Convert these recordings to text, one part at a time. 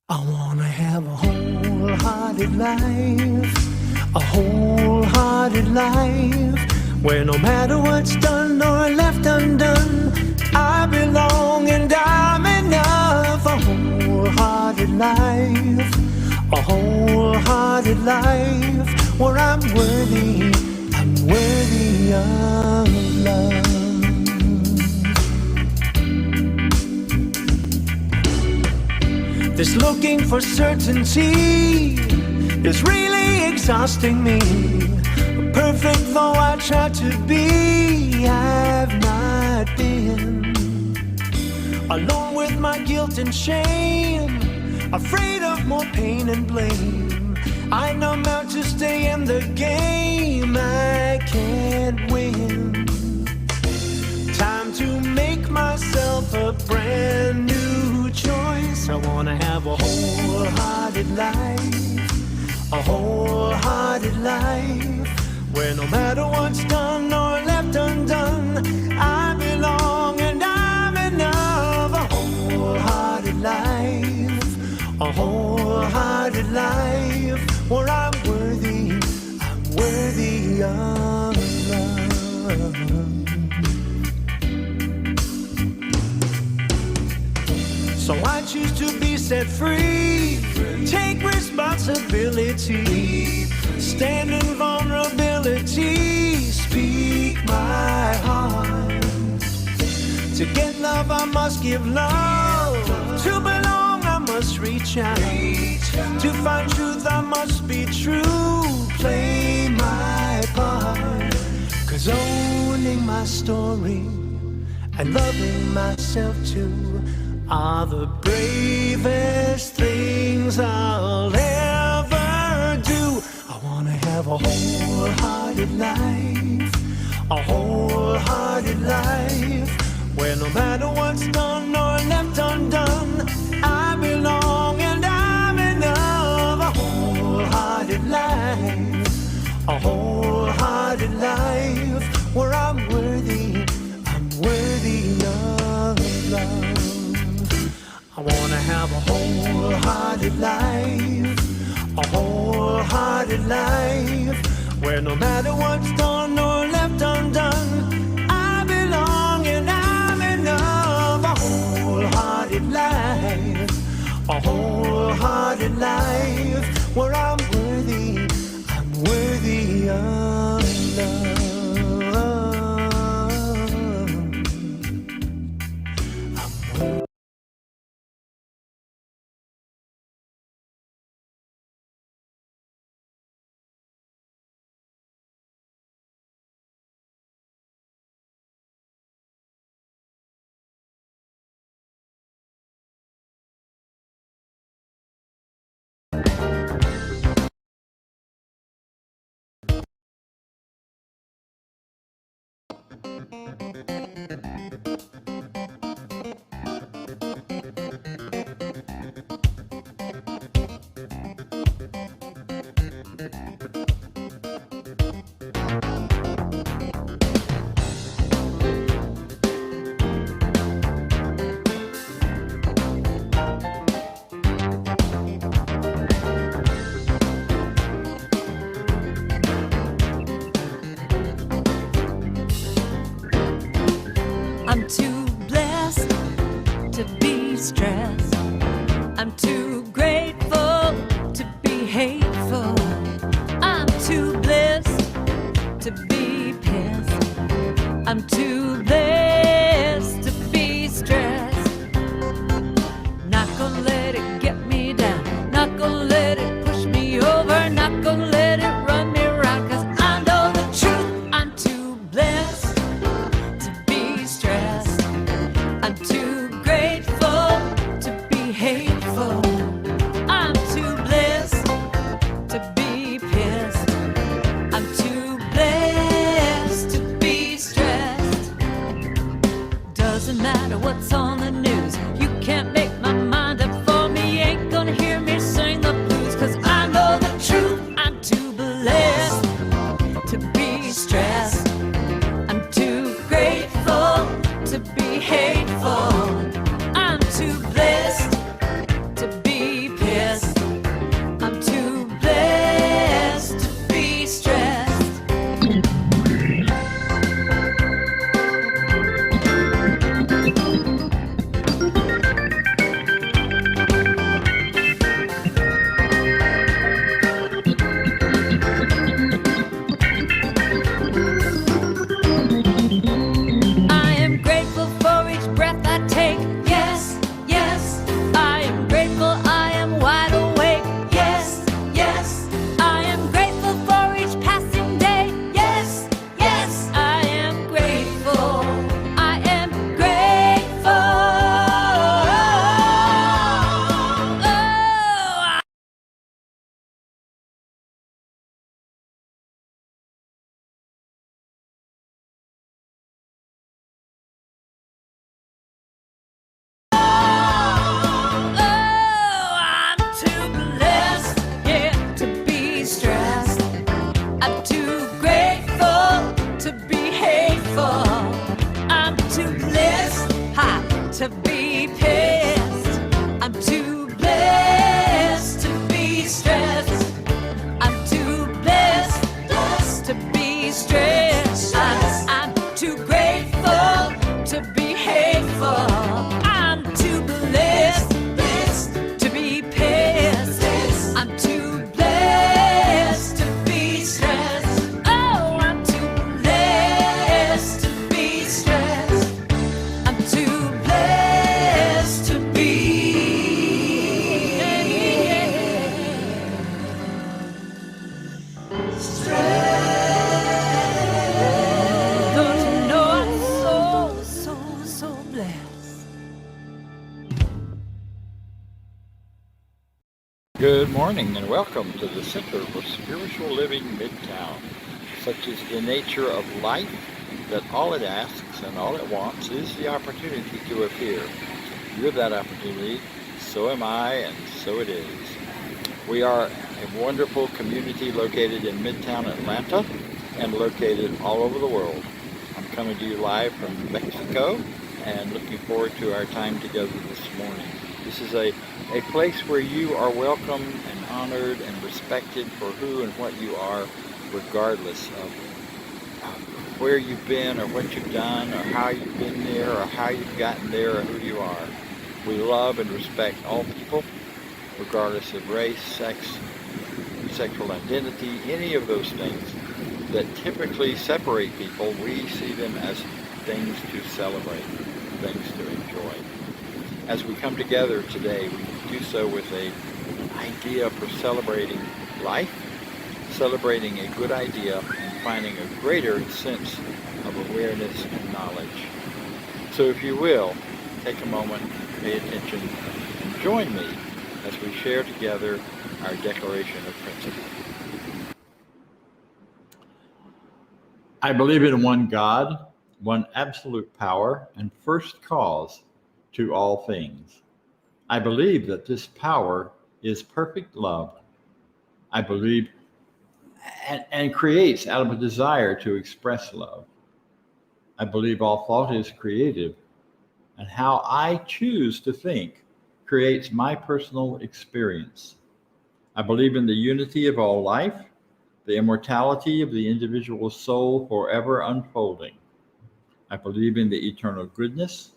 I wanna have a wholehearted life, a wholehearted life, where no matter what's done or left undone, I belong and I'm enough. A wholehearted life, a wholehearted life, where I'm worthy of love. This looking for certainty is really exhausting me. Perfect though I try to be, I've not been. Alone with my guilt and shame, afraid of more pain and blame. I numb out to stay in the game, I can't win. Time to make myself a brand new choice. I wanna have a wholehearted life, a wholehearted life, where no matter what's done or left undone, I belong and I'm enough. A wholehearted life, a wholehearted life, where I'm worthy of love. So I choose to be set free, take responsibility, stand in vulnerability, speak my heart. To get love I must give love, to belong I must reach out, to find truth I must be true, play my part. 'Cause owning my story and loving myself too are the bravest things I'll ever do. I wanna have a wholehearted life, a wholehearted life, where no matter what's done or left undone, I belong and I'm enough. A wholehearted life, a wholehearted life, where I'm worthy of love. I wanna have a wholehearted life, a wholehearted life, where no matter what's done or left undone, I belong and I'm enough. A wholehearted life, a wholehearted life, where I'm worthy of love. I'm too blessed to be stressed. I'm too grateful to be hateful. I'm too blessed to be pissed. I'm too blessed to be stressed. Not gonna let it get me down. Not gonna let it push me over. Not gonna let it run me around. 'Cause I know the truth. I'm too blessed to be stressed. I'm too grateful to be hateful. I'm too blessed to be pissed. I'm too blessed to be stressed. Doesn't matter what's on the news. You can't make my mind up for me. You ain't gonna hear me sing the blues. 'Cause I know the truth. I'm too blessed to be stressed. I'm too grateful to be hateful. I'm too blessed to be to be pissed. I'm too blessed to be stressed. I'm too blessed to be stressed. I'm too grateful to be hateful. I'm too blessed to be pissed. I'm too blessed to be stressed. Oh, I'm too blessed to be stressed. I'm too blessed to be stressed. Don't you know I'm so blessed. Good morning and welcome to the Center for Spiritual Living Midtown. Such is the nature of life that all it asks and all it wants is the opportunity to appear. You're that opportunity, so am I, and so it is. We are a wonderful community located in Midtown Atlanta and located all over the world. I'm coming to you live from Mexico and looking forward to our time together this morning. This is a place where you are welcome and honored and respected for who and what you are, regardless of where you've been or what you've done or how you've been there or how you've gotten there or who you are. We love and respect all people, regardless of race, sex, sexual identity, any of those things that typically separate people. We see them as things to celebrate, things to enjoy. As we come together today, we do so with an idea for celebrating life, celebrating a good idea, and finding a greater sense of awareness and knowledge. So if you will, take a moment, pay attention, and join me as we share together our Declaration of Principle. I believe in one God, one absolute power, and first cause to all things. I believe that this power is perfect love. I believe and creates out of a desire to express love. I believe all thought is creative, and how I choose to think creates my personal experience. I believe in the unity of all life, the immortality of the individual soul forever unfolding. I believe in the eternal goodness,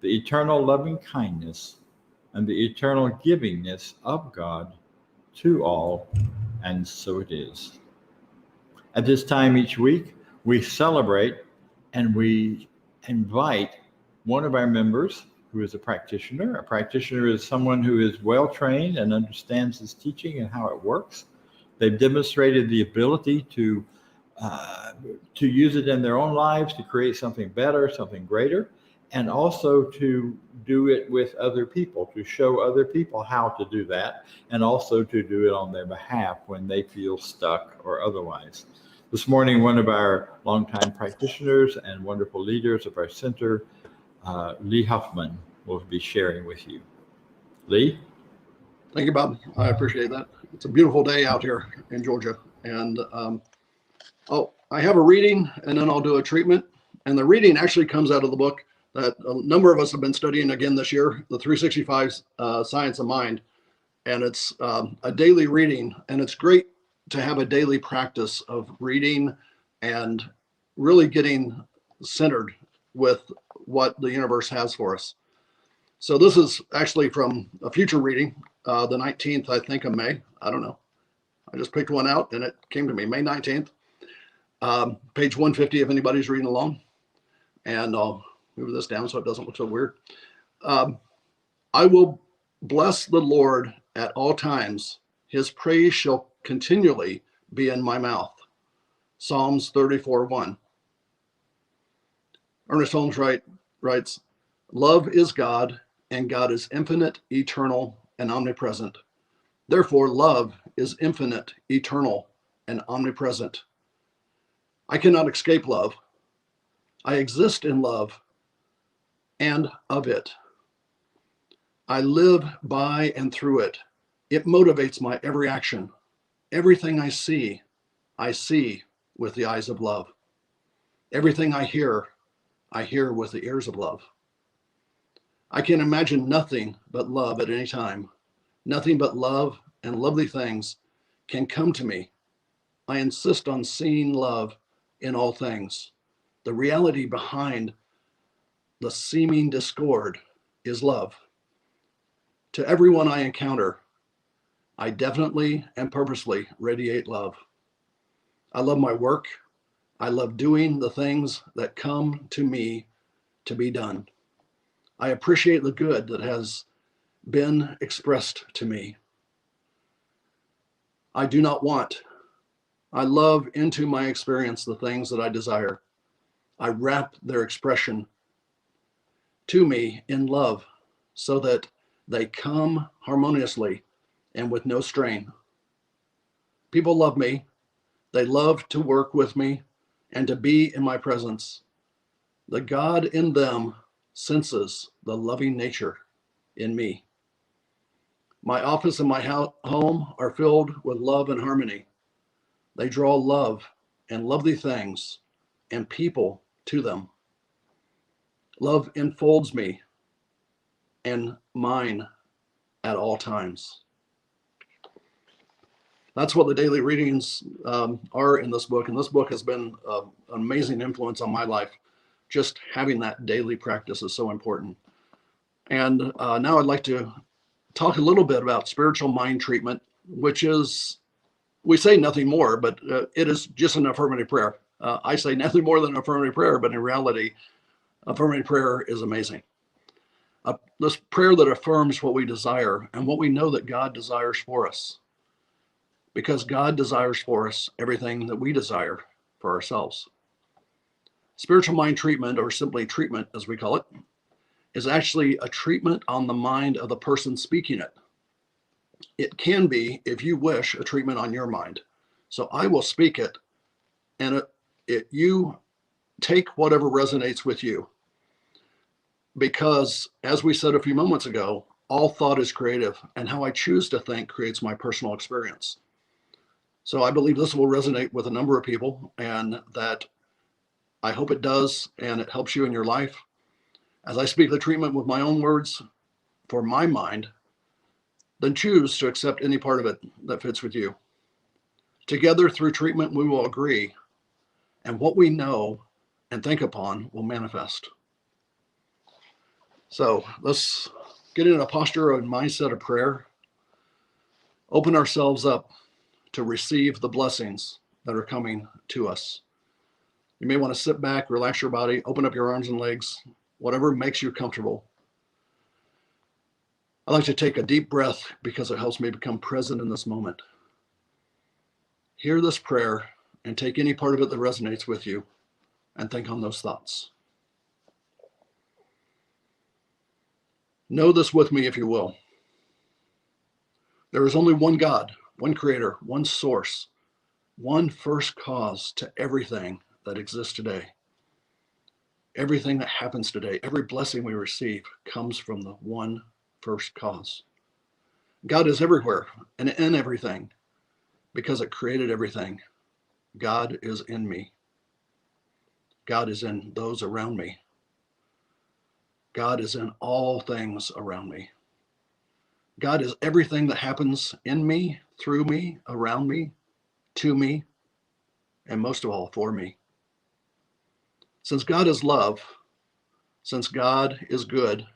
the eternal loving kindness, and the eternal givingness of God to all, and so it is. At this time each week, we celebrate and we invite one of our members who is a practitioner. A practitioner is someone who is well trained and understands this teaching and how it works. They've demonstrated the ability to use it in their own lives to create something better, something greater, and also to do it with other people, to show other people how to do that, and also to do it on their behalf when they feel stuck or otherwise. This morning, one of our longtime practitioners and wonderful leaders of our center, Lee Huffman, will be sharing with you. Lee? Thank you, Bob. I appreciate that. It's a beautiful day out here in Georgia. And I have a reading and then I'll do a treatment. And the reading actually comes out of the book that a number of us have been studying again this year, the 365 Science of Mind. And it's a daily reading. And it's great to have a daily practice of reading and really getting centered with what the universe has for us. So this is actually from a future reading, the 19th, I think, of May. I don't know. I just picked one out and it came to me, May 19th, page 150, if anybody's reading along. And I'll move this down so it doesn't look so weird. I will bless the Lord at all times. His praise shall continually be in my mouth. Psalms 34:1. Ernest Holmes writes, love is God, and God is infinite, eternal, and omnipresent. Therefore, love is infinite, eternal, and omnipresent. I cannot escape love. I exist in love and of it. I live by and through it. It motivates my every action. Everything I see with the eyes of love. Everything I hear with the ears of love. I can imagine nothing but love at any time. Nothing but love and lovely things can come to me. I insist on seeing love in all things. The reality behind the seeming discord is love. To everyone I encounter, I definitely and purposely radiate love. I love my work. I love doing the things that come to me to be done. I appreciate the good that has been expressed to me. I do not want. I love into my experience the things that I desire. I wrap their expression to me in love so that they come harmoniously and with no strain. People love me. They love to work with me and to be in my presence. The God in them senses the loving nature in me. My office and my home are filled with love and harmony. They draw love and lovely things and people to them. Love enfolds me and mine at all times. That's what the daily readings are in this book. And this book has been an amazing influence on my life. Just having that daily practice is so important. And now I'd like to talk a little bit about spiritual mind treatment, which is, we say nothing more, but it is just an affirmative prayer. I say nothing more than affirmative prayer, but in reality, affirmative prayer is amazing. This prayer that affirms what we desire and what we know that God desires for us, because God desires for us everything that we desire for ourselves. Spiritual mind treatment, or simply treatment as we call it, is actually a treatment on the mind of the person speaking it. It can be, if you wish, a treatment on your mind. So I will speak it, and you take whatever resonates with you. Because, as we said a few moments ago, all thought is creative, and how I choose to think creates my personal experience. So I believe this will resonate with a number of people, and that I hope it does, and it helps you in your life. As I speak the treatment with my own words for my mind, then choose to accept any part of it that fits with you. Together through treatment, we will agree, and what we know and think upon will manifest. So let's get in a posture and mindset of prayer. Open ourselves up to receive the blessings that are coming to us. You may want to sit back, relax your body, open up your arms and legs, whatever makes you comfortable. I like to take a deep breath because it helps me become present in this moment. Hear this prayer and take any part of it that resonates with you and think on those thoughts. Know this with me if you will. There is only one God, one creator, one source, one first cause to everything that exists today. Everything that happens today, every blessing we receive comes from the one first cause. God is everywhere and in everything because it created everything. God is in me. God is in those around me. God is in all things around me. God is everything that happens in me, through me, around me, to me, and most of all, for me. Since God is love, since God is good,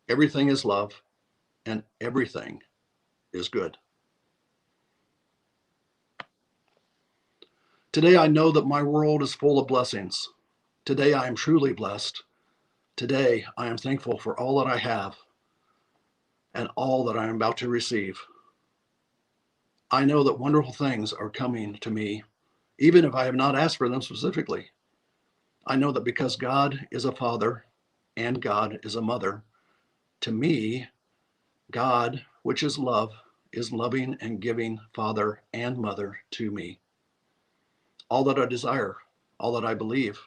everything is love, and everything is good. Today, I know that my world is full of blessings. Today, I am truly blessed. Today, I am thankful for all that I have and all that I am about to receive. I know that wonderful things are coming to me, even if I have not asked for them specifically. I know that because God is a father and God is a mother, to me, God, which is love, is loving and giving father and mother to me. All that I desire, all that I believe,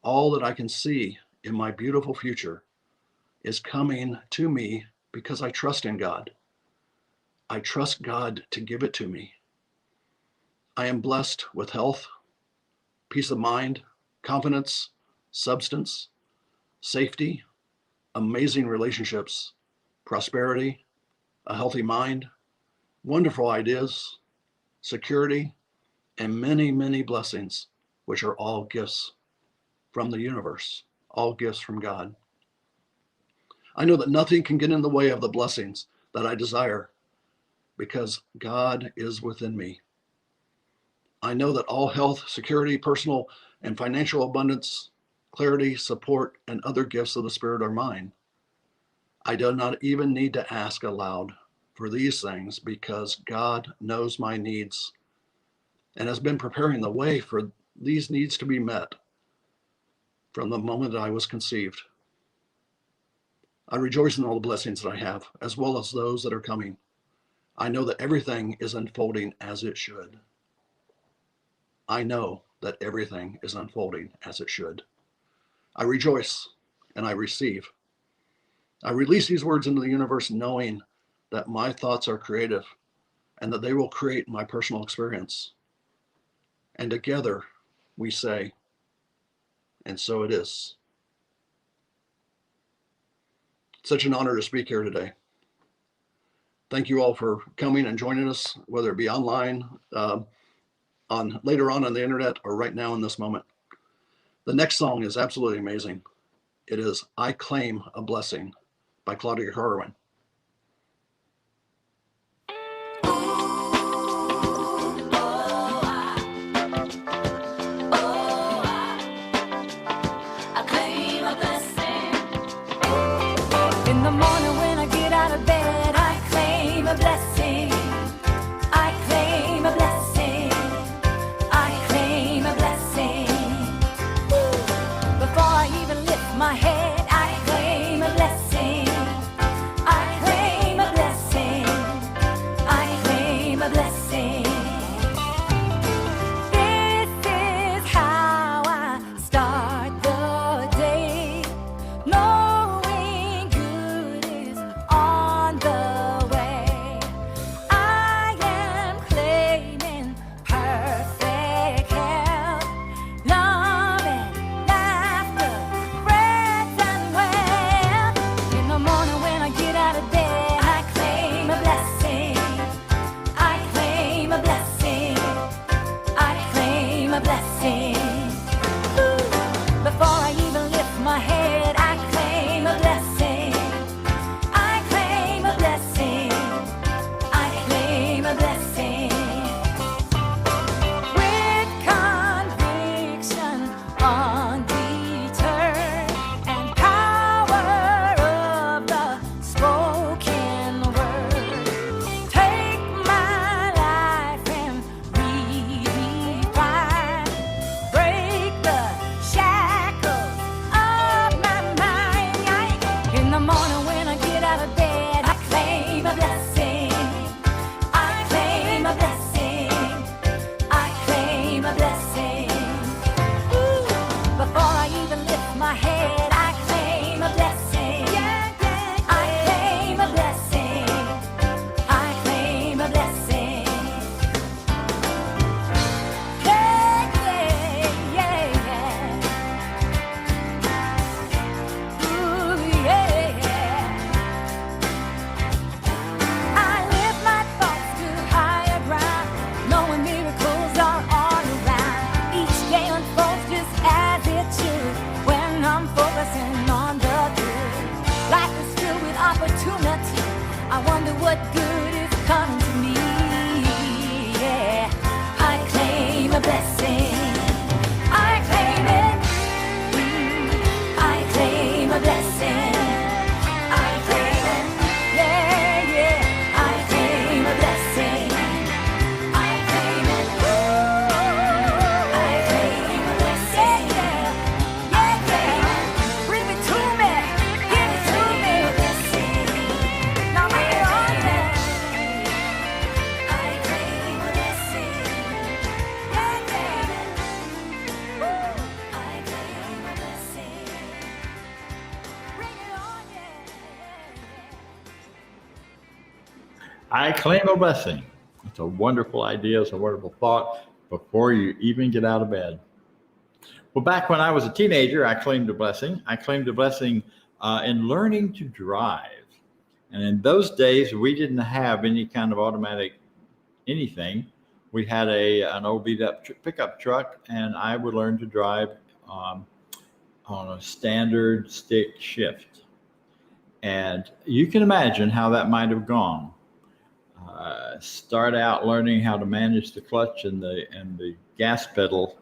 all that I can see in my beautiful future is coming to me because I trust in God. I trust God to give it to me. I am blessed with health, peace of mind, confidence, substance, safety, amazing relationships, prosperity, a healthy mind, wonderful ideas, security, and many, many blessings, which are all gifts from the universe, all gifts from God. I know that nothing can get in the way of the blessings that I desire because God is within me. I know that all health, security, personal and financial abundance, clarity, support, and other gifts of the Spirit are mine. I do not even need to ask aloud for these things because God knows my needs and has been preparing the way for these needs to be met from the moment that I was conceived. I rejoice in all the blessings that I have, as well as those that are coming. I know that everything is unfolding as it should. I know that everything is unfolding as it should. I rejoice and I receive. I release these words into the universe knowing that my thoughts are creative and that they will create my personal experience. And together we say, and so it is. Such an honor to speak here today. Thank you all for coming and joining us, whether it be online, on later on the internet, or right now in this moment. The next song is absolutely amazing. It is I Claim a Blessing by Claudia Carwin. In the morning when I get out of bed, I claim a blessing. I claim a blessing. I claim a blessing. Before I even lift my head, I claim a blessing. I claim a blessing. I claim a blessing. This is how I start the day. Knowing good is on the way. I am claiming perfect health, love and laughter, friends and wealth. In the morning when I get out of bed, I claim a blessing. I claim a blessing. I claim a blessing. Before I even lift my head, I claim a blessing. I claim a blessing. I claim a blessing. With conviction, undeterred, and power of the spoken word, take my life and redefine, break the shackles of my mind. In the morning when I get out of bed, I claim a blessing. I claim a blessing. I claim a blessing. Before I even lift my head, I claim a blessing. I claim a blessing. I claim a blessing. Yeah, yeah, yeah, yeah. Ooh, yeah. I lift my thoughts to higher ground, knowing miracles are all around. Each day unfolds just as it should when I'm focusing on the good. Life is filled with opportunity. I wonder what good is coming to me. Yeah, I claim a blessing. I claim it. I claim a blessing. I claim it. Yeah, yeah. I claim a blessing. I claim it. I claim a blessing. Yeah, yeah, yeah. Bring it to me. Give it to me. Now bring it on me. I claim a blessing. Yeah, yeah. Woo. I claim a blessing. Bring it on, yeah. I claim a blessing. It's a wonderful idea. It's a wonderful thought before you even get out of bed. Well, back when I was a teenager, I claimed a blessing. I claimed a blessing in learning to drive. And in those days, we didn't have any kind of automatic anything. We had an old beat up pickup truck, and I would learn to drive on a standard stick shift. And you can imagine how that might have gone. Start out learning how to manage the clutch and the gas pedal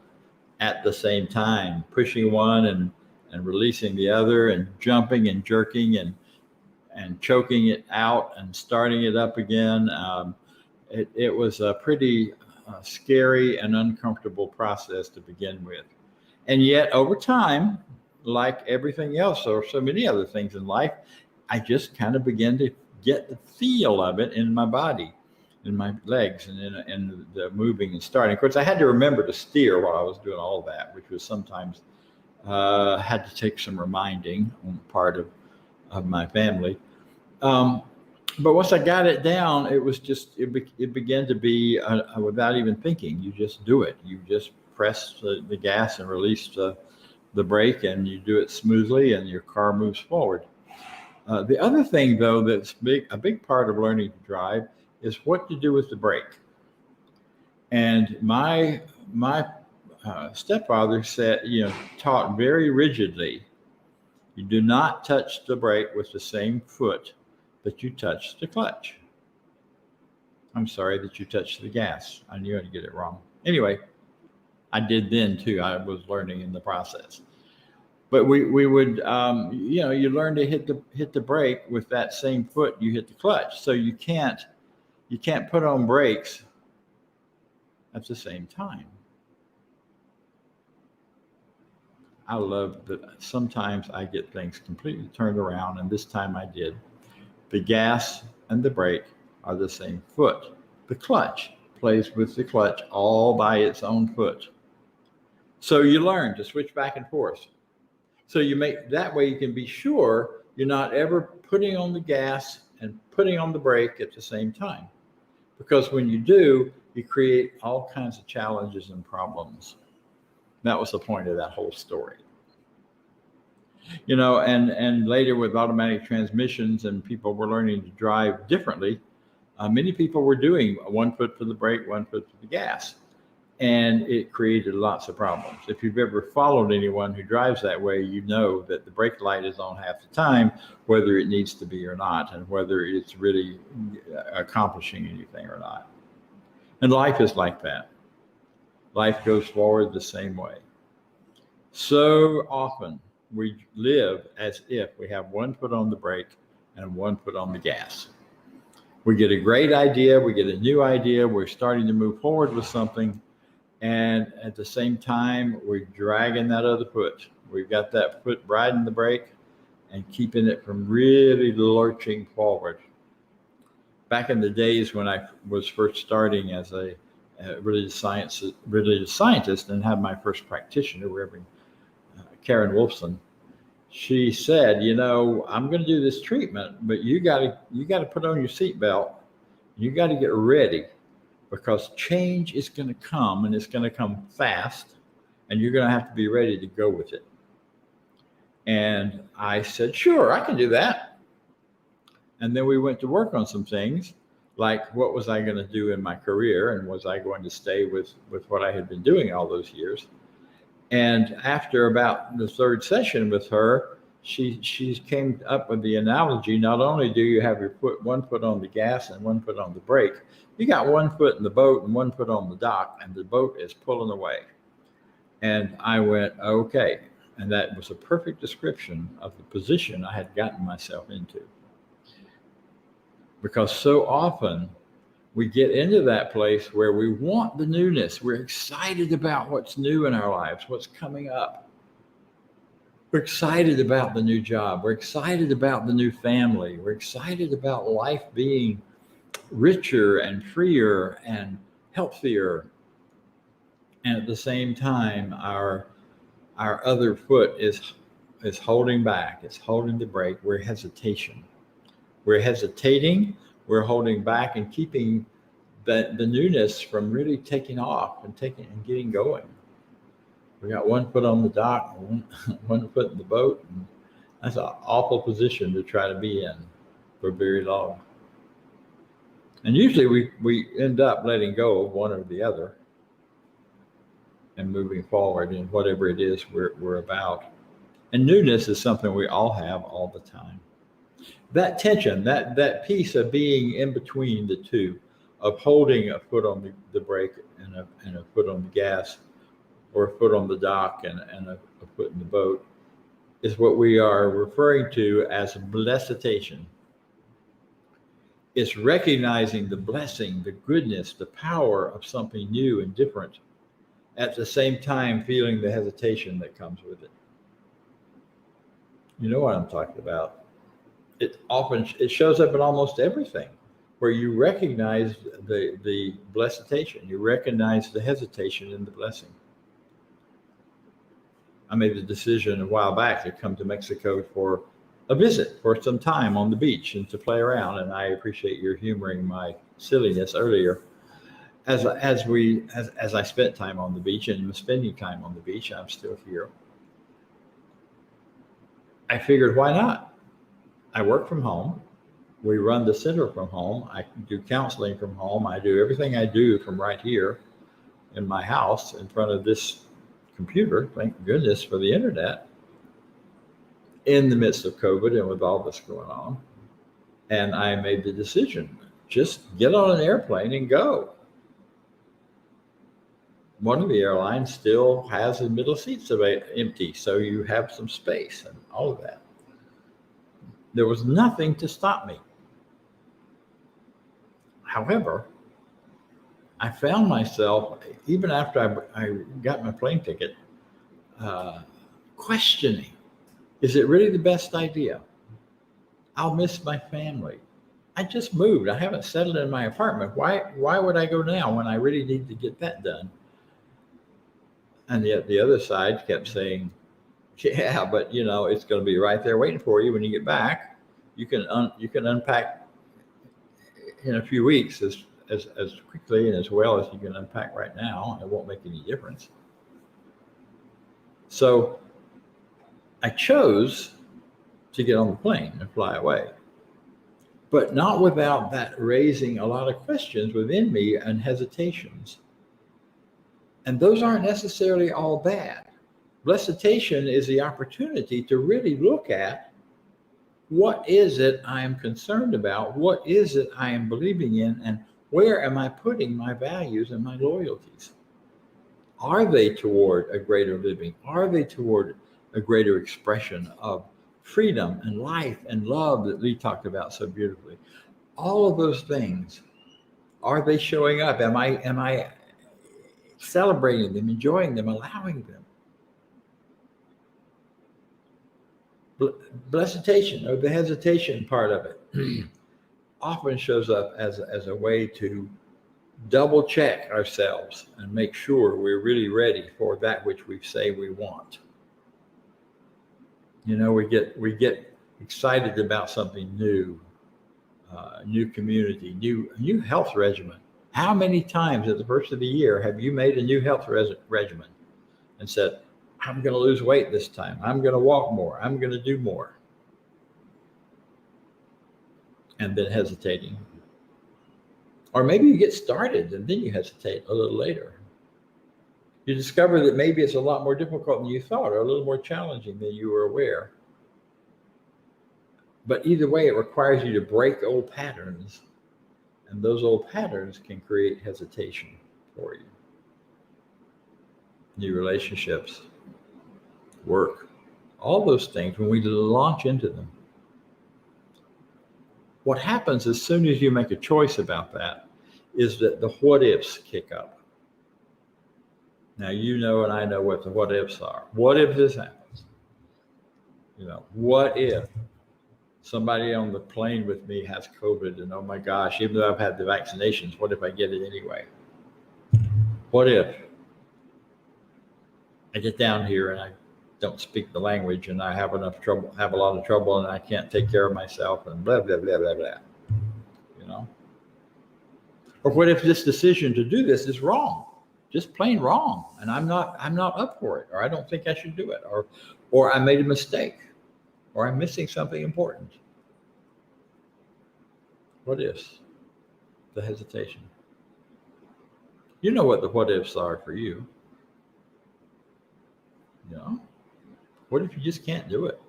at the same time, pushing one and releasing the other, and jumping and jerking and choking it out and starting it up again. It was a pretty scary and uncomfortable process to begin with. And yet over time, like everything else or so many other things in life, I just kind of began to get the feel of it in my body, in my legs, and in the moving and starting. Of course, I had to remember to steer while I was doing all that, which was sometimes had to take some reminding on the part of my family. But once I got it down, it was just, it began to be without even thinking. You just do it. You just press the gas and release the brake, and you do it smoothly, and your car moves forward. The other thing, though, that's a big part of learning to drive is what to do with the brake. And my stepfather said, taught very rigidly, you do not touch the brake with the same foot that you touch the clutch. I'm sorry, that you touch the gas. I knew I'd get it wrong. Anyway, I did then too. I was learning in the process. But we would, you learn to hit the brake with that same foot you hit the clutch. So you can't put on brakes at the same time. I love that sometimes I get things completely turned around, and this time I did. The gas and the brake are the same foot. The clutch plays with the clutch all by its own foot. So you learn to switch back and forth. So that way you can be sure you're not ever putting on the gas and putting on the brake at the same time. Because when you do, you create all kinds of challenges and problems. That was the point of that whole story. And later with automatic transmissions and people were learning to drive differently, many people were doing 1 foot for the brake, 1 foot for the gas. And it created lots of problems. If you've ever followed anyone who drives that way, you know that the brake light is on half the time, whether it needs to be or not, and whether it's really accomplishing anything or not. And life is like that. Life goes forward the same way. So often we live as if we have 1 foot on the brake and 1 foot on the gas. We get a great idea, we get a new idea, we're starting to move forward with something, and at the same time, we're dragging that other foot. We've got that foot riding the brake and keeping it from really lurching forward. Back in the days when I was first starting as a religious scientist and had my first practitioner, Reverend Karen Wolfson, she said, I'm going to do this treatment, but you got to put on your seatbelt. You got to get ready, because change is going to come, and it's going to come fast, and you're going to have to be ready to go with it. And I said, sure, I can do that. And then we went to work on some things, like what was I going to do in my career, and was I going to stay with what I had been doing all those years? And after about the third session with her, she came up with the analogy, not only do you have your 1 foot on the gas and 1 foot on the brake, you got 1 foot in the boat and 1 foot on the dock, and the boat is pulling away. And I went, okay. And that was a perfect description of the position I had gotten myself into. Because so often we get into that place where we want the newness. We're excited about what's new in our lives, what's coming up. We're excited about the new job. We're excited about the new family. We're excited about life being richer and freer and healthier. And at the same time, our other foot is holding back. It's holding the brake. We're hesitation. We're hesitating. We're holding back and keeping the newness from really taking off and getting going. We got 1 foot on the dock, one foot in the boat, That's an awful position to try to be in for very long. And usually we end up letting go of one or the other and moving forward in whatever it is we're about. And newness is something we all have all the time. That tension, that piece of being in between the two, of holding a foot on the brake and a foot on the gas, or a foot on the dock and a foot in the boat, is what we are referring to as bless-itation. It's recognizing the blessing, the goodness, the power of something new and different, at the same time feeling the hesitation that comes with it. You know what I'm talking about. It shows up in almost everything, where you recognize the bless-itation, you recognize the hesitation in the blessing. I made the decision a while back to come to Mexico for a visit for some time on the beach and to play around. And I appreciate your humoring my silliness earlier. As I spent time on the beach and was spending time on the beach, I'm still here. I figured, why not? I work from home. We run the center from home. I do counseling from home. I do everything I do from right here in my house in front of this computer. Thank goodness for the internet, in the midst of COVID and with all this going on. And I made the decision, just get on an airplane and go. One of the airlines still has the middle seats empty, so you have some space and all of that. There was nothing to stop me. However, I found myself, even after I got my plane ticket, questioning, is it really the best idea? I'll miss my family. I just moved. I haven't settled in my apartment. Why would I go now when I really need to get that done? And yet the other side kept saying, yeah, but it's going to be right there waiting for you when you get back. You can unpack in a few weeks as quickly and as well as you can unpack right now. It won't make any difference. So I chose to get on the plane and fly away, but not without that raising a lot of questions within me and hesitations. And those aren't necessarily all bad. Bless-itation is the opportunity to really look at, what is it I am concerned about? What is it I am believing in? And where am I putting my values and my loyalties? Are they toward a greater living? Are they toward a greater expression of freedom and life and love that Lee talked about so beautifully? All of those things, are they showing up? Am I celebrating them, enjoying them, allowing them? Bless-itation, or the hesitation part of it, often shows up as a way to double check ourselves and make sure we're really ready for that which we say we want. We get excited about something new, new community, new health regimen. How many times at the first of the year have you made a new health regimen and said, I'm going to lose weight this time. I'm going to walk more. I'm going to do more. And then hesitating. Or maybe you get started and then you hesitate a little later. You discover that maybe it's a lot more difficult than you thought, or a little more challenging than you were aware. But either way, it requires you to break old patterns. And those old patterns can create hesitation for you. New relationships, work, all those things, when we launch into them. What happens as soon as you make a choice about that is that the what ifs kick up. Now, and I know what the what ifs are. What if this happens? What if somebody on the plane with me has COVID, and oh my gosh, even though I've had the vaccinations, what if I get it anyway? What if I get down here and I don't speak the language and I have a lot of trouble and I can't take care of myself and blah, blah, blah, blah, blah, Or what if this decision to do this is wrong, just plain wrong, and I'm not up for it, or I don't think I should do it, or I made a mistake. or I'm missing something important. What ifs? The hesitation. You know what the what ifs are for you. You know? What if you just can't do it?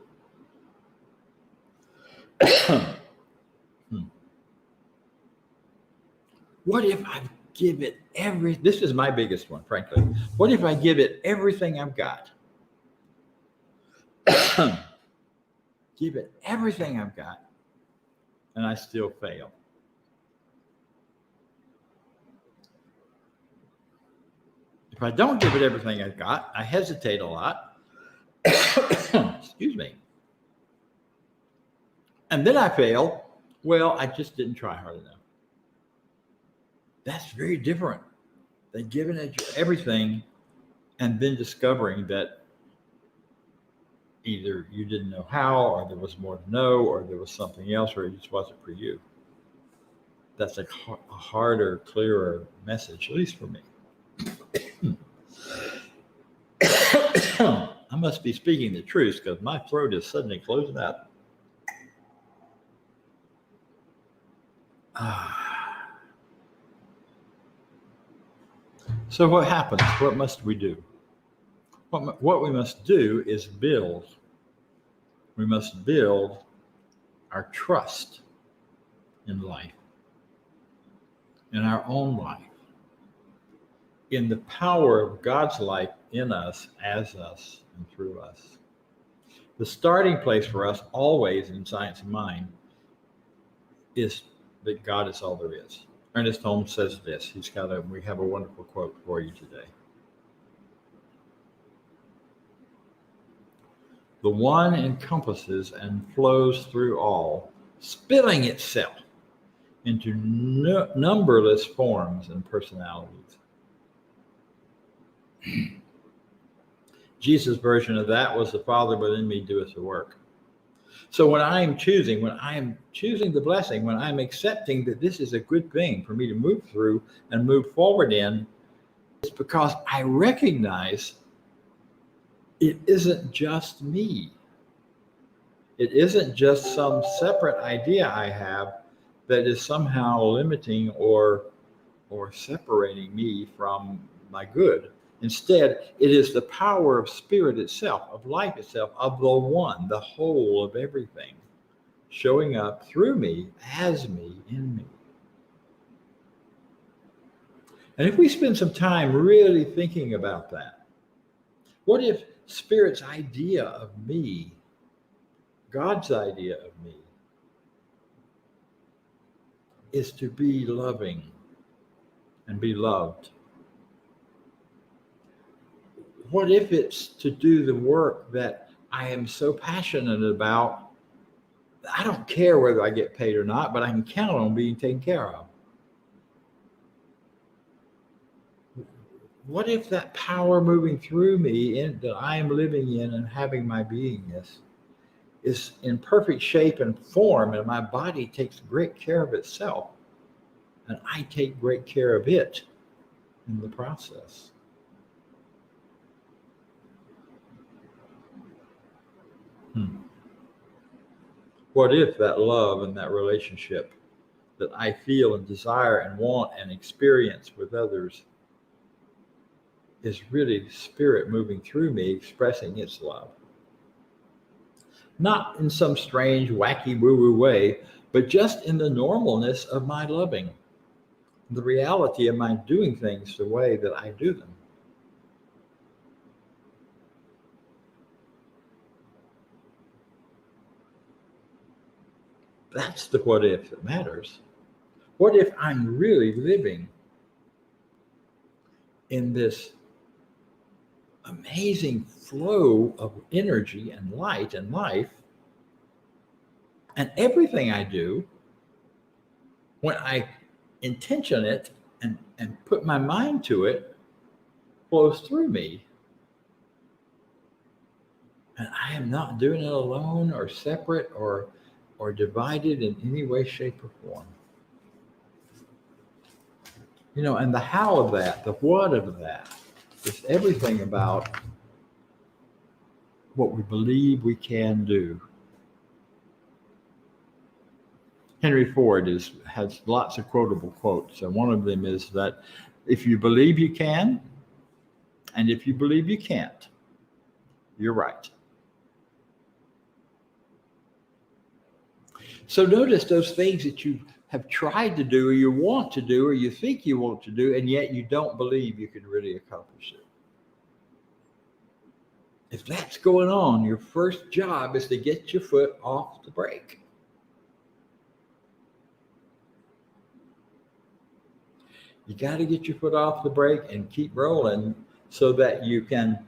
What if I give it this is my biggest one, frankly. What if I give it everything I've got? Give it everything I've got, and I still fail. If I don't give it everything I've got, I hesitate a lot. Excuse me. And then I fail. Well, I just didn't try hard enough. That's very different than giving it everything and then discovering that either you didn't know how, or there was more to know, or there was something else, or it just wasn't for you. That's a harder, clearer message, at least for me. I must be speaking the truth because my throat is suddenly closing up. So what happens? What must we do? What we must do is build. We must build our trust in life, in our own life, in the power of God's life in us, as us, and through us. The starting place for us always in Science of Mind is that God is all there is. Ernest Holmes says this. We have a wonderful quote for you today. The one encompasses and flows through all, spilling itself into numberless forms and personalities. Jesus' version of that was, the Father within me doeth the work. So when I am choosing the blessing, when I'm accepting that this is a good thing for me to move through and move forward in, it's because I recognize it isn't just me. It isn't just some separate idea I have that is somehow limiting or separating me from my good. Instead, it is the power of spirit itself, of life itself, of the one, the whole of everything, showing up through me, as me, in me. And if we spend some time really thinking about that, what if Spirit's idea of me, God's idea of me, is to be loving and be loved? What if it's to do the work that I am so passionate about? I don't care whether I get paid or not, but I can count on being taken care of. What if that power moving through me that I am living in and having my beingness is in perfect shape and form, and my body takes great care of itself, and I take great care of it in the process? What if that love and that relationship that I feel and desire and want and experience with others is really Spirit moving through me, expressing its love? Not in some strange, wacky, woo-woo way, but just in the normalness of my loving, the reality of my doing things the way that I do them. That's the what if that matters. What if I'm really living in this amazing flow of energy and light and life, and everything I do, when I intention it and put my mind to it, flows through me? And I am not doing it alone or separate or divided in any way, shape, or form. And the how of that, the what of that, is everything about what we believe we can do Henry Ford has lots of quotable quotes, and one of them is that if you believe you can, and if you believe you can't, you're right. So notice those things that you have tried to do, or you want to do, or you think you want to do, and yet you don't believe you can really accomplish it. If that's going on, your first job is to get your foot off the brake. You got to get your foot off the brake and keep rolling so that you can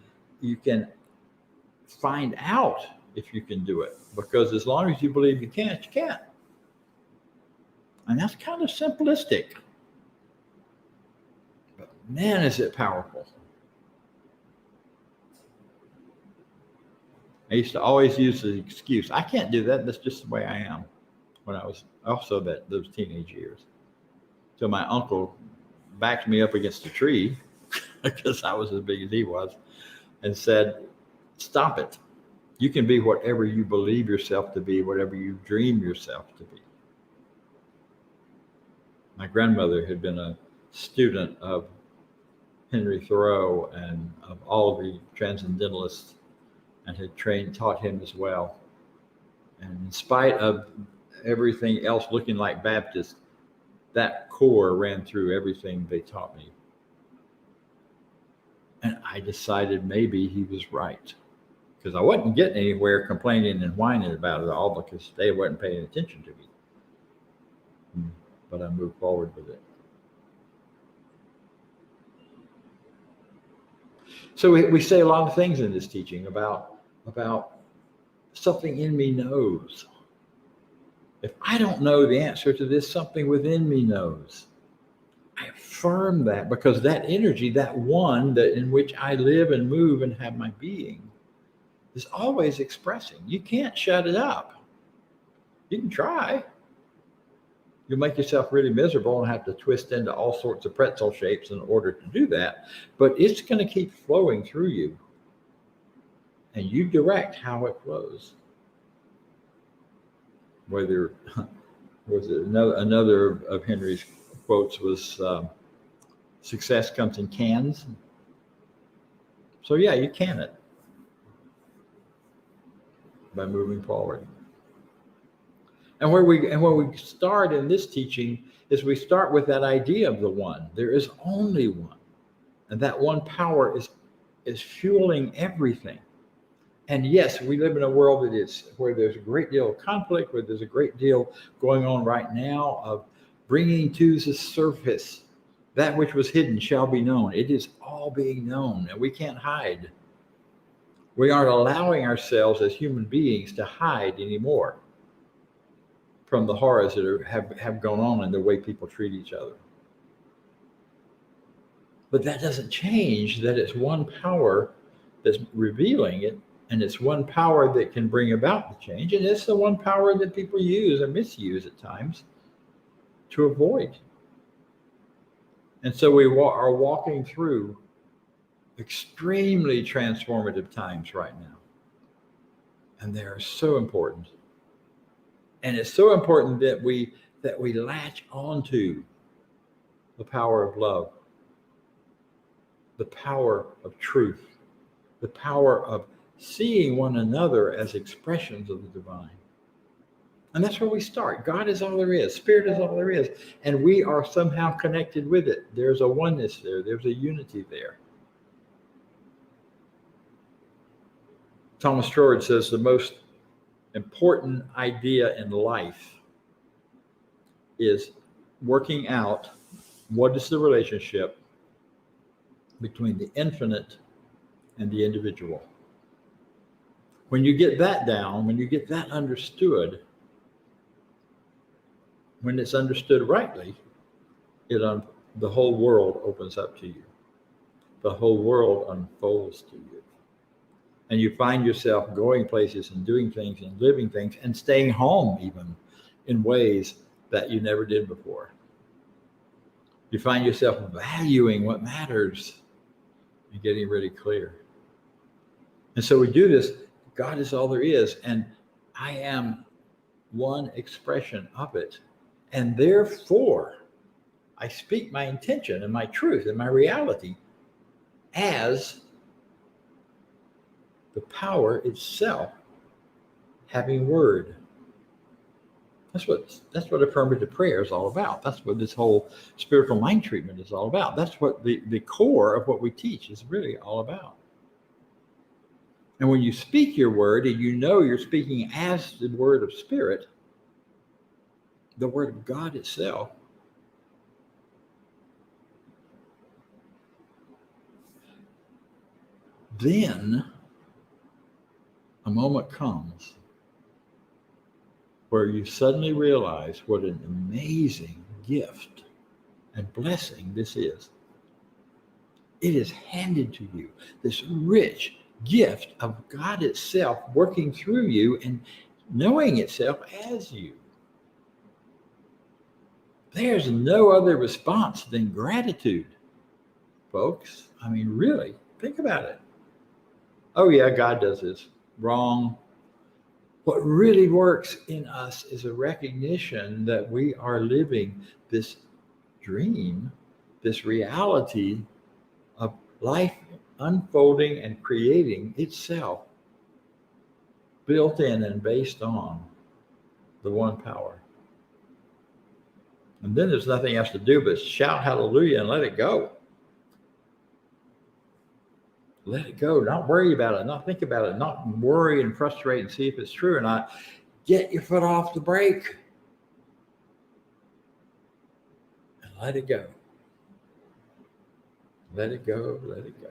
find out if you can do it. Because as long as you believe you can't, you can't. And that's kind of simplistic. But man, is it powerful. I used to always use the excuse, I can't do that. That's just the way I am. When I was also those teenage years. So my uncle backed me up against a tree because I was as big as he was and said, stop it. You can be whatever you believe yourself to be, whatever you dream yourself to be. My grandmother had been a student of Henry Thoreau and of all of the transcendentalists and had taught him as well. And in spite of everything else looking like Baptist, that core ran through everything they taught me. And I decided maybe he was right, because I wasn't getting anywhere complaining and whining about it all because they wasn't paying attention to me. But I moved forward with it. So we say a lot of things in this teaching about something in me knows. If I don't know the answer to this, something within me knows. I affirm that because that energy, that one that in which I live and move and have my being, is always expressing. You can't shut it up. You can try. You'll make yourself really miserable and have to twist into all sorts of pretzel shapes in order to do that. But it's going to keep flowing through you. And you direct how it flows. Whether, was it another of Henry's quotes was, success comes in cans. So yeah, you can it by moving forward. And where we start in this teaching is we start with that idea of the one. There is only one. And that one power is fueling everything. And yes, we live in a world where there's a great deal of conflict, where there's a great deal going on right now of bringing to the surface that which was hidden shall be known. It is all being known, and we can't hide. We aren't allowing ourselves as human beings to hide anymore from the horrors that have gone on in the way people treat each other. But that doesn't change that it's one power that's revealing it, and it's one power that can bring about the change, and it's the one power that people use and misuse at times to avoid. And so we are walking through extremely transformative times right now. And they are so important. And it's so important that we latch onto the power of love, the power of truth, the power of seeing one another as expressions of the divine. And that's where we start. God is all there is. Spirit is all there is. And we are somehow connected with it. There's a oneness there. There's a unity there. Thomas Troward says the most important idea in life is working out what is the relationship between the infinite and the individual. When you get that down, when you get that understood, when it's understood rightly, the whole world opens up to you. The whole world unfolds to you. And you find yourself going places and doing things and living things and staying home even in ways that you never did before. You find yourself valuing what matters and getting really clear. And so we do this. God is all there is. And I am one expression of it. And therefore, I speak my intention and my truth and my reality as the power itself having word. That's what affirmative prayer is all about. That's what this whole spiritual mind treatment is all about. That's what the core of what we teach is really all about. And when you speak your word and you know you're speaking as the word of spirit, the word of God itself, then a moment comes where you suddenly realize what an amazing gift and blessing this is. It is handed to you, this rich gift of God itself working through you and knowing itself as you. There's no other response than gratitude, folks. I mean, really, think about it. Oh yeah, God does this. Wrong. What really works in us is a recognition that we are living this dream, this reality of life unfolding and creating itself, built in and based on the one power. And then there's nothing else to do but shout hallelujah and let it go. Let it go. Not worry about it. Not think about it. Not worry and frustrate and see if it's true or not. Get your foot off the brake and let it go. Let it go. Let it go.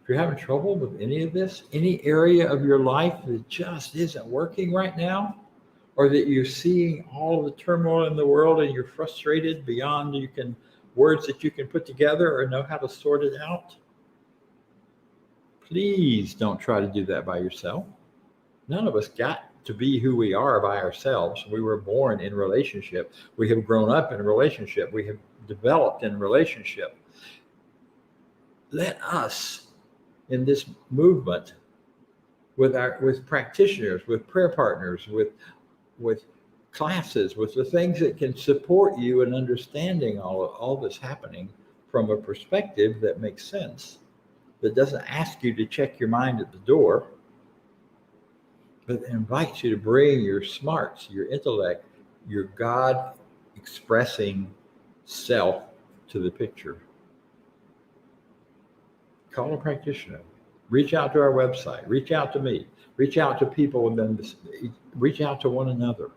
If you're having trouble with any of this, any area of your life that just isn't working right now, or that you're seeing all of the turmoil in the world and you're frustrated beyond words that you can put together or know how to sort it out, please don't try to do that by yourself. None of us got to be who we are by ourselves. We were born in relationship. We have grown up in relationship. We have developed in relationship. Let us, in this movement, with practitioners, with prayer partners, with classes, with the things that can support you in understanding all this happening from a perspective that makes sense, that doesn't ask you to check your mind at the door, but invites you to bring your smarts, your intellect, your God expressing self to the picture. Call a practitioner. Reach out to our website. Reach out to me. Reach out to people, and then reach out to one another.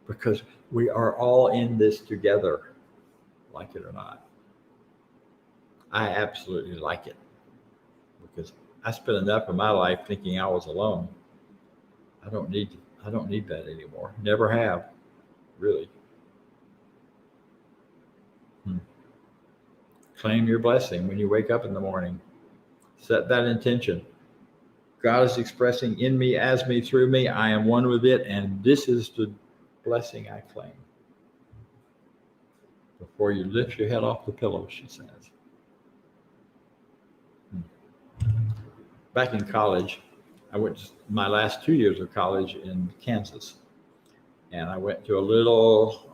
Because we are all in this together, like it or not. I absolutely like it. Because I spent enough of my life thinking I was alone. I don't need that anymore. Never have, really. Claim your blessing when you wake up in the morning. Set that intention. God is expressing in me, as me, through me. I am one with it, and this is the blessing I claim. Before you lift your head off the pillow, she says. Back in college, I went to my last 2 years of college in Kansas, and I went to a little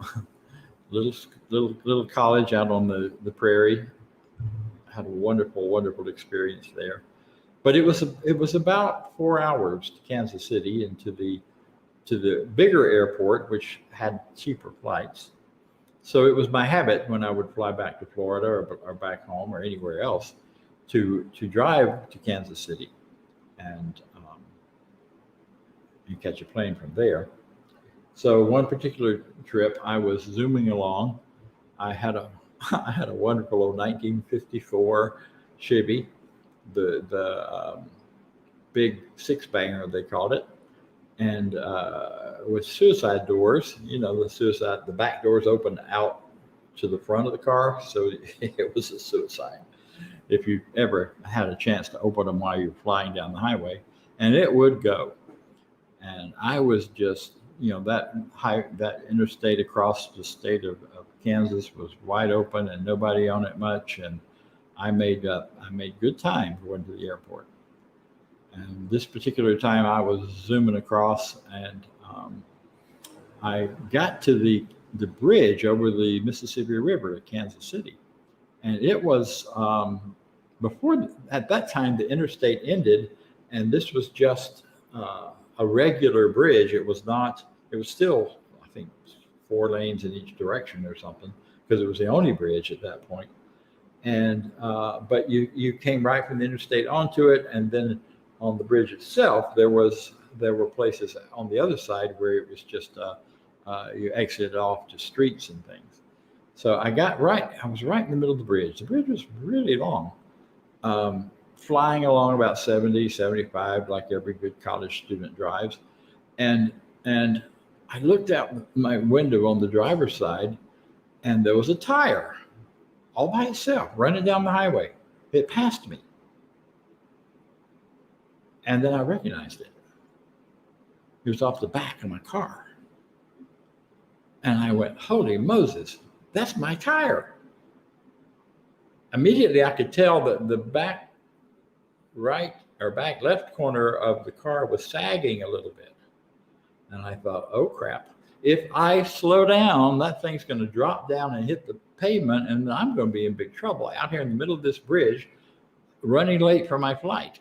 college out on the prairie. I had a wonderful experience there. But it was about 4 hours to Kansas City and to the bigger airport, which had cheaper flights. So it was my habit when I would fly back to Florida or back home or anywhere else to drive to Kansas City and you catch a plane from there. So one particular trip, I was zooming along. I had a wonderful old 1954 Chevy, the big six-banger they called it, and with suicide doors. You know, the back doors opened out to the front of the car, so it was a suicide if you ever had a chance to open them while you're flying down the highway, and it would go. And I was just, that interstate across the state of Kansas was wide open and nobody on it much, and I made good time going to the airport. And this particular time, I was zooming across, and I got to the bridge over the Mississippi River at Kansas City, and it was at that time the interstate ended, and this was just a regular bridge. It was not. It was still, I think, 4 lanes in each direction or something, because it was the only bridge at that point. And but you came right from the interstate onto it, and then on the bridge itself, there were places on the other side where it was just you exited off to streets and things. So I was right in the middle of the bridge. The bridge was really long, flying along about 70, 75, like every good college student drives. And I looked out my window on the driver's side, and there was a tire all by itself running down the highway. It passed me. And then I recognized it. It was off the back of my car. And I went, holy Moses, that's my tire. Immediately I could tell that the back right or back left corner of the car was sagging a little bit. And I thought, oh crap. If I slow down, that thing's going to drop down and hit the pavement, and I'm going to be in big trouble out here in the middle of this bridge, running late for my flight.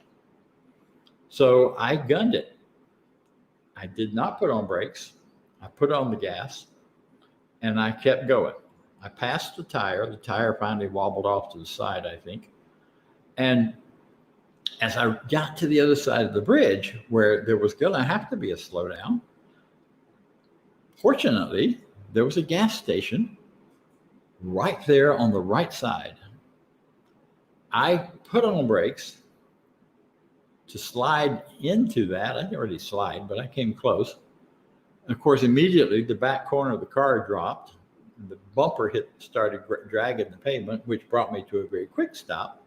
So I gunned it. I did not put on brakes. I put on the gas, and I kept going. I passed the tire. The tire finally wobbled off to the side, I think. And as I got to the other side of the bridge, where there was going to have to be a slowdown, fortunately, there was a gas station right there on the right side. I put on brakes to slide into that. I didn't really slide, but I came close. And of course, immediately the back corner of the car dropped. The bumper started dragging the pavement, which brought me to a very quick stop.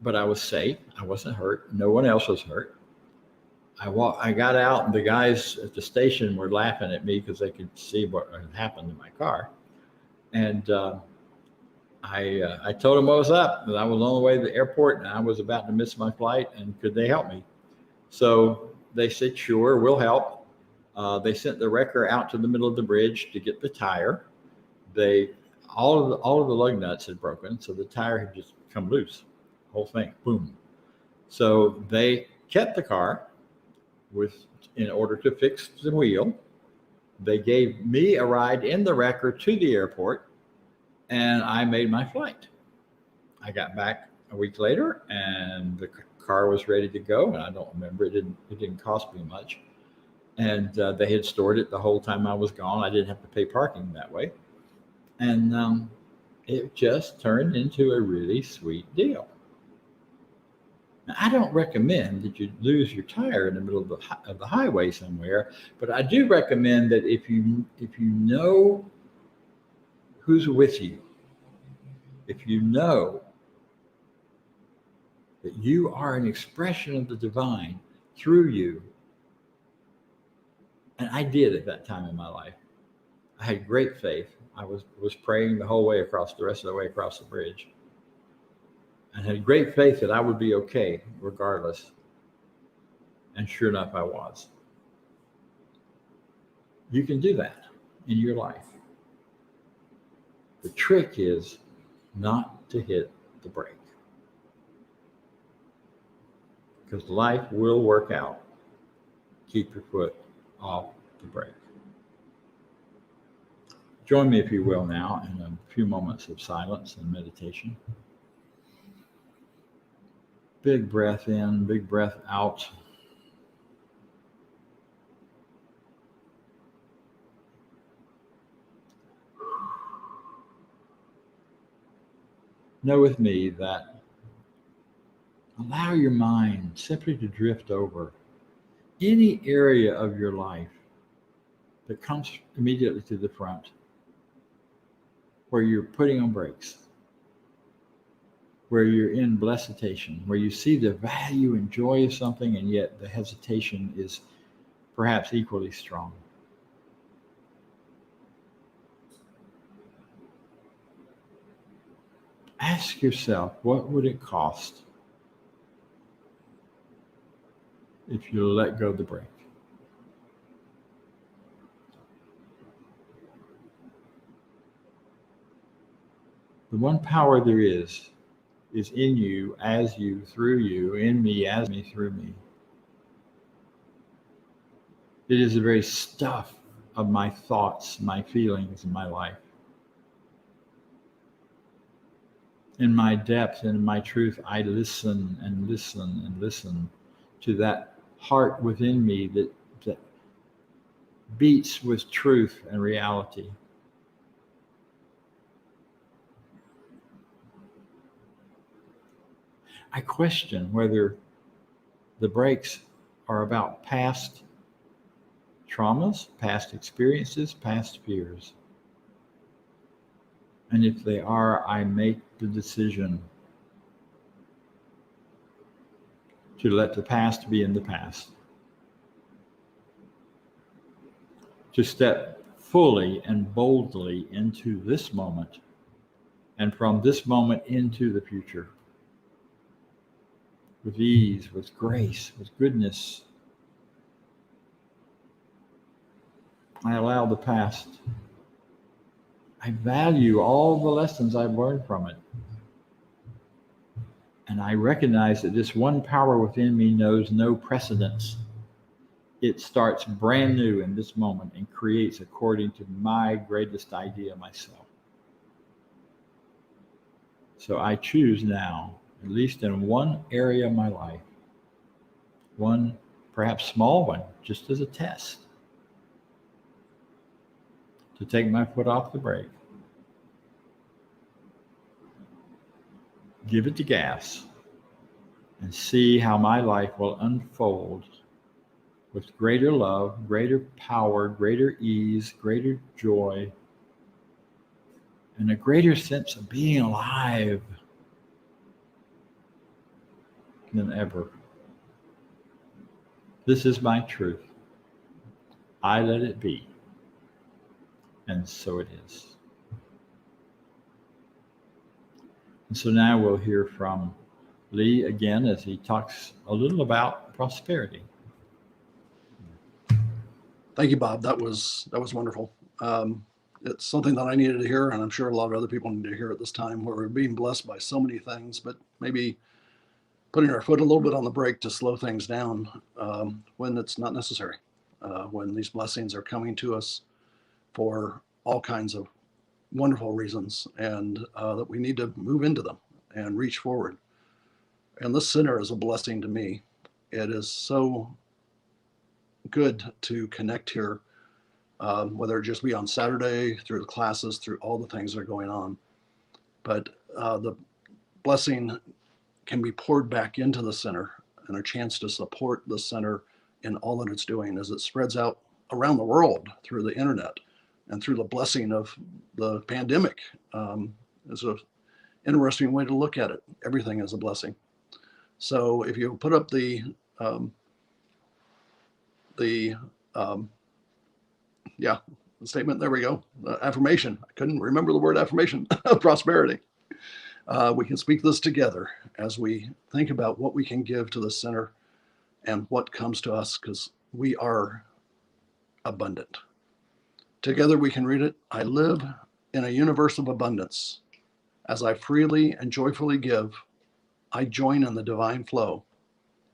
But I was safe. I wasn't hurt. No one else was hurt. I got out, and the guys at the station were laughing at me because they could see what had happened to my car. And I told them what was up, that I was on the way to the airport and I was about to miss my flight, and could they help me? So they said, sure, we'll help. They sent the wrecker out to the middle of the bridge to get the tire. All of the lug nuts had broken, so the tire had just come loose, whole thing, boom. So they kept the car in order to fix the wheel. They gave me a ride in the wrecker to the airport, and I made my flight. I got back a week later, and the car was ready to go. And I don't remember, it didn't cost me much. And they had stored it the whole time I was gone. I didn't have to pay parking that way. And it just turned into a really sweet deal. Now, I don't recommend that you lose your tire in the middle of the highway somewhere, but I do recommend that if you know who's with you, if you know that you are an expression of the divine through you, and I did at that time in my life. I had great faith. I was praying the whole way across, the rest of the way across the bridge. I had great faith that I would be okay regardless. And sure enough, I was. You can do that in your life. The trick is not to hit the brake, because life will work out. Keep your foot off the brake. Join me, if you will, now in a few moments of silence and meditation. Big breath in, big breath out. Know with me that allow your mind simply to drift over any area of your life that comes immediately to the front, where you're putting on brakes, where you're in bless-itation, where you see the value and joy of something, and yet the hesitation is perhaps equally strong. Ask yourself, what would it cost if you let go of the brake? The one power there is in you, as you, through you, in me, as me, through me. It is the very stuff of my thoughts, my feelings, and my life. In my depth and in my truth, I listen and listen and listen to that heart within me that beats with truth and reality. I question whether the breaks are about past traumas, past experiences, past fears. And if they are, I make the decision to let the past be in the past. To step fully and boldly into this moment, and from this moment into the future. With ease, with grace, with goodness. I allow the past. I value all the lessons I've learned from it. And I recognize that this one power within me knows no precedence. It starts brand new in this moment and creates according to my greatest idea of myself. So I choose now, at least in one area of my life, one perhaps small one, just as a test, to take my foot off the brake, give it the gas, and see how my life will unfold with greater love, greater power, greater ease, greater joy, and a greater sense of being alive than ever. This is my truth. I let it be. And so it is. And so now we'll hear from Lee again as he talks a little about prosperity. Thank you, Bob. That was wonderful. It's something that I needed to hear, and I'm sure a lot of other people need to hear at this time, where we're being blessed by so many things, but maybe putting our foot a little bit on the brake to slow things down when it's not necessary, when these blessings are coming to us for all kinds of wonderful reasons, and that we need to move into them and reach forward. And this center is a blessing to me. It is so good to connect here, whether it just be on Saturday, through the classes, through all the things that are going on. But the blessing can be poured back into the center, and a chance to support the center in all that it's doing as it spreads out around the world through the internet and through the blessing of the pandemic. Is an interesting way to look at it. Everything is a blessing. So if you put up the statement, there we go. Affirmation. I couldn't remember the word affirmation. Prosperity. We can speak this together as we think about what we can give to the center and what comes to us, because we are abundant. Together we can read it. I live in a universe of abundance. As I freely and joyfully give, I join in the divine flow,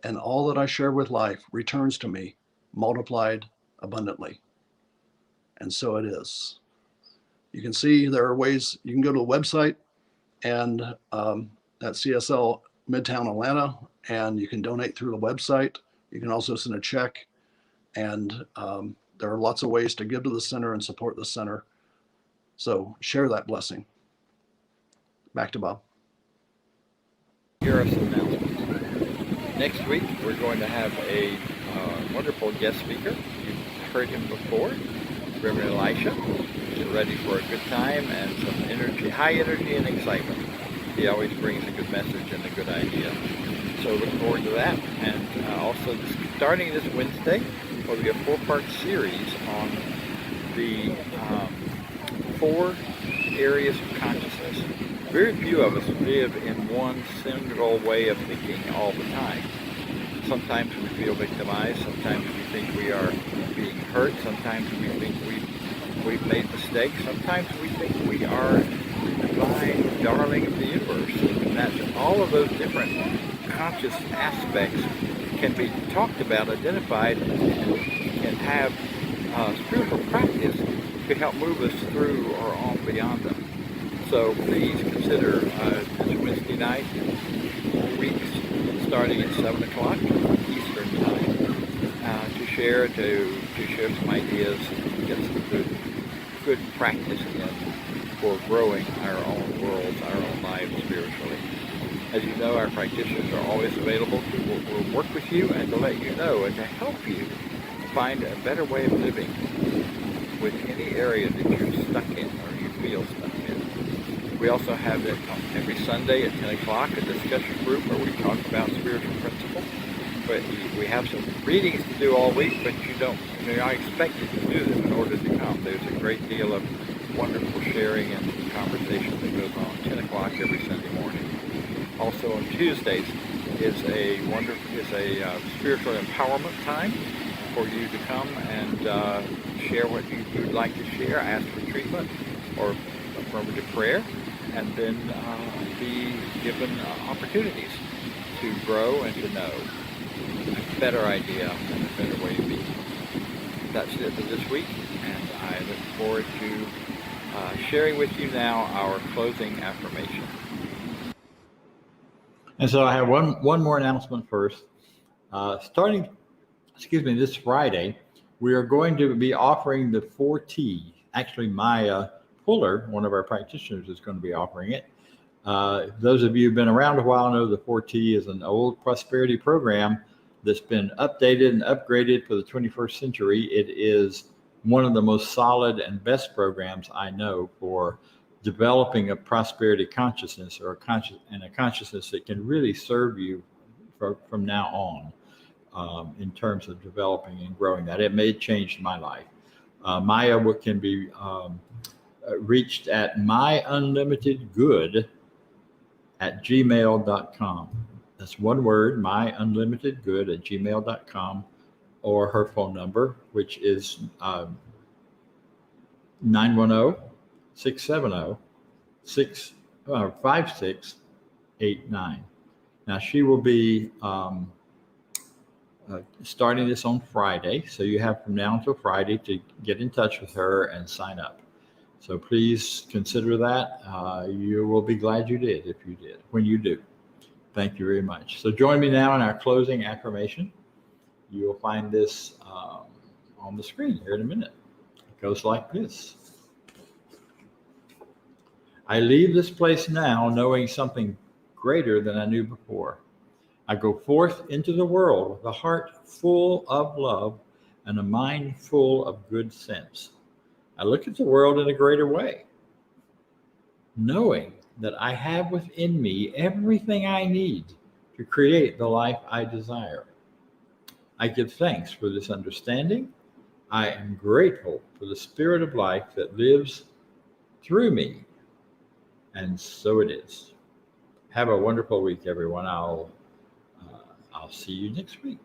and all that I share with life returns to me, multiplied abundantly. And so it is. You can see there are ways you can go to the website and at CSL Midtown Atlanta, and you can donate through the website. You can also send a check, and there are lots of ways to give to the center and support the center. So share that blessing. Back to Bob. Here are some announcements. Next week, we're going to have a wonderful guest speaker. You've heard him before, Reverend Elisha. Get ready for a good time and some energy, high energy and excitement. He always brings a good message and a good idea. So look forward to that. And also, starting this Wednesday, will be a 4-part series on the 4 areas of consciousness. Very few of us live in one single way of thinking all the time. Sometimes we feel victimized, sometimes we think we are being hurt, sometimes we think we've made mistakes, sometimes we think we are the divine darling of the universe. And that's all of those different conscious aspects can be talked about, identified, and can have spiritual practice to help move us through or on beyond them. So please consider this Wednesday night, 4 weeks, starting at 7 o'clock Eastern Time, to share some ideas, get some good practice in for growing our own worlds, our own lives spiritually. As you know, our practitioners are always available to work with you and to let you know and to help you find a better way of living with any area that you're stuck in or you feel stuck in. We also have it every Sunday at 10 o'clock, a discussion group where we talk about spiritual principles. But we have some readings to do all week, but you're not expected to do them in order to come. There's a great deal of wonderful sharing and conversation that goes on at 10 o'clock every Sunday morning. Also on Tuesdays is a spiritual empowerment time for you to come and share what you'd like to share, ask for treatment or affirmative prayer, and then be given opportunities to grow and to know a better idea and a better way to be. That's it for this week, and I look forward to sharing with you now our closing affirmation. And so I have one more announcement first. Starting this Friday, we are going to be offering the 4T. Actually, Maya Fuller, one of our practitioners, is going to be offering it. Those of you who've been around a while know the 4T is an old prosperity program that's been updated and upgraded for the 21st century. It is one of the most solid and best programs I know for developing a prosperity consciousness, or a consciousness that can really serve you from now on, in terms of developing and growing that. It may change my life. Maya can be reached at myunlimitedgood@gmail.com. That's one word, myunlimitedgood@gmail.com, or her phone number, which is 910-670-5689. Now, she will be starting this on Friday, so you have from now until Friday to get in touch with her and sign up. So please consider that. You will be glad you did when you do. Thank you very much. So join me now in our closing affirmation. You will find this on the screen here in a minute. It goes like this. I leave this place now knowing something greater than I knew before. I go forth into the world with a heart full of love and a mind full of good sense. I look at the world in a greater way, knowing that I have within me everything I need to create the life I desire. I give thanks for this understanding. I am grateful for the spirit of life that lives through me. And so it is. Have a wonderful week, everyone. I'll see you next week.